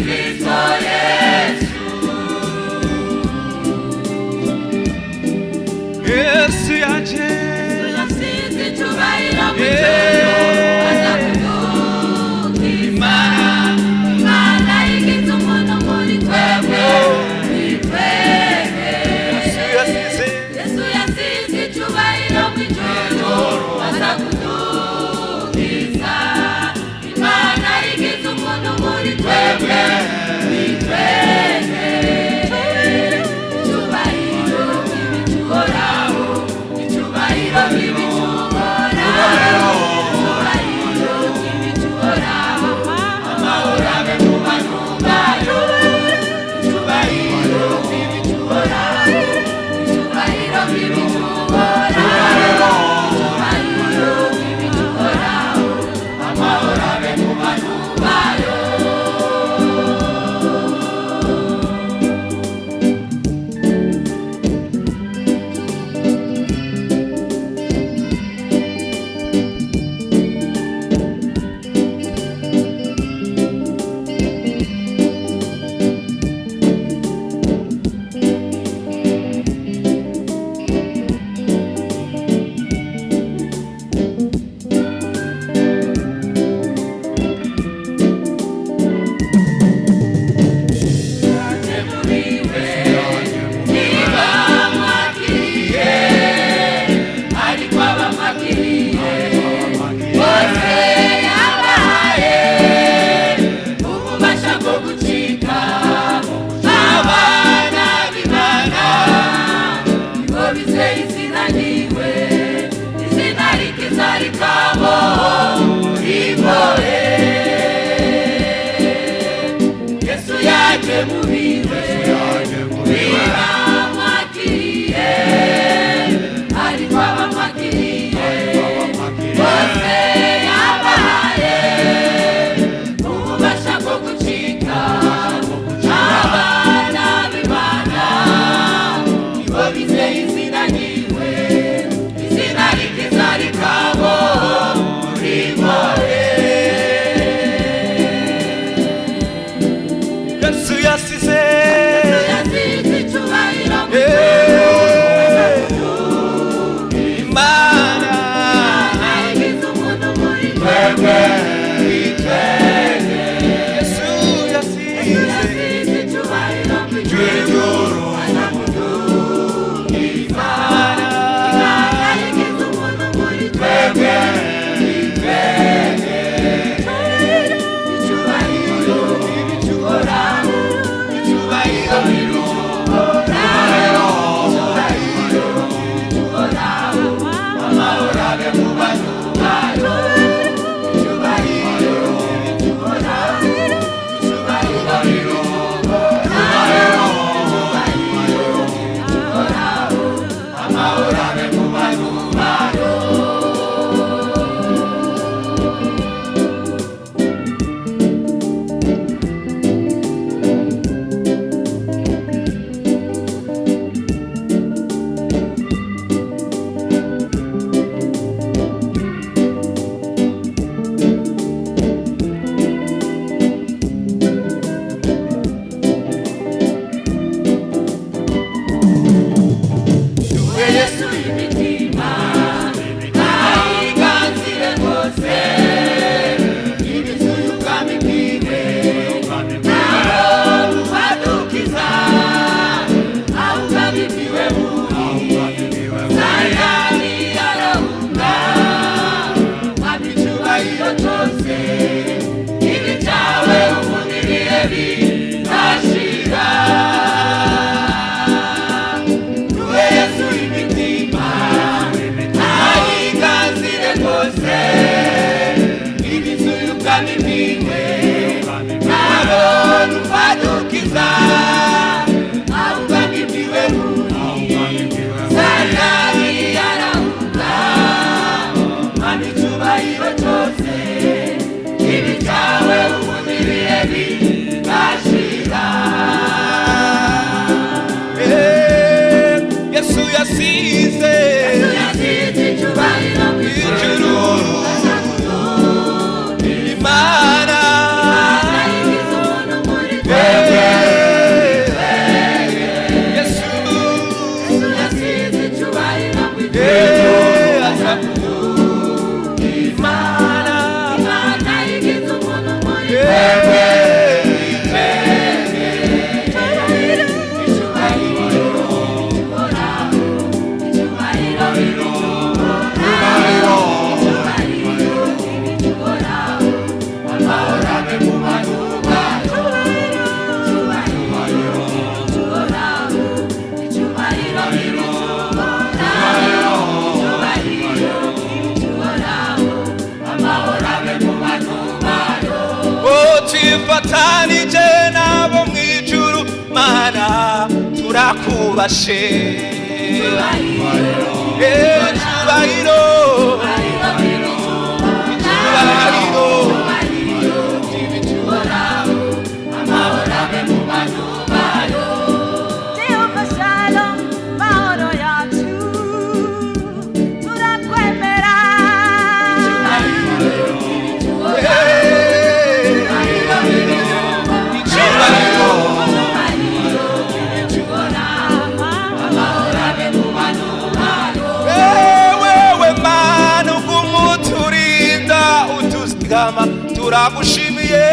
Kristo Yesu. Yesu yaje yasize icyubahiro mu ijuru aza kudukiza. Imana yigize umuntu muri twebwe. Yesu yasize icyubahiro mu ijuru aza kudukiza. Imana yigize umuntu muri twebwe. Icyubahiro kibicuhoraho, icyubahiro kibicuhoraho, icyubahiro kibicuhoraho. Amahoro abe mu bantu bayo. Icyubahiro kibicuhoraho, icyubahiro kibicuhoraho, icyubahiro kibicuhoraho. Amahoro abe mu bantu bayo. Yesu yaje mubiwe, bamwakiriye, ariko abamwakiriye bose yabahaye ububasha bwo gucika abana b'Imana. Nibo bizeye izina ryiwe, izina rikiza rikabo ribore. Yesu yasize icyubahiro mu Imana yigize umuntu muri twebwe. Yesu yasize icyubahiro mu ijuru aza kudukiza. Imana yigize umuntu muri twebwe. Icyubahiro kibicuhoraho, turubashe icyubahiro icyubahiro turagushimiye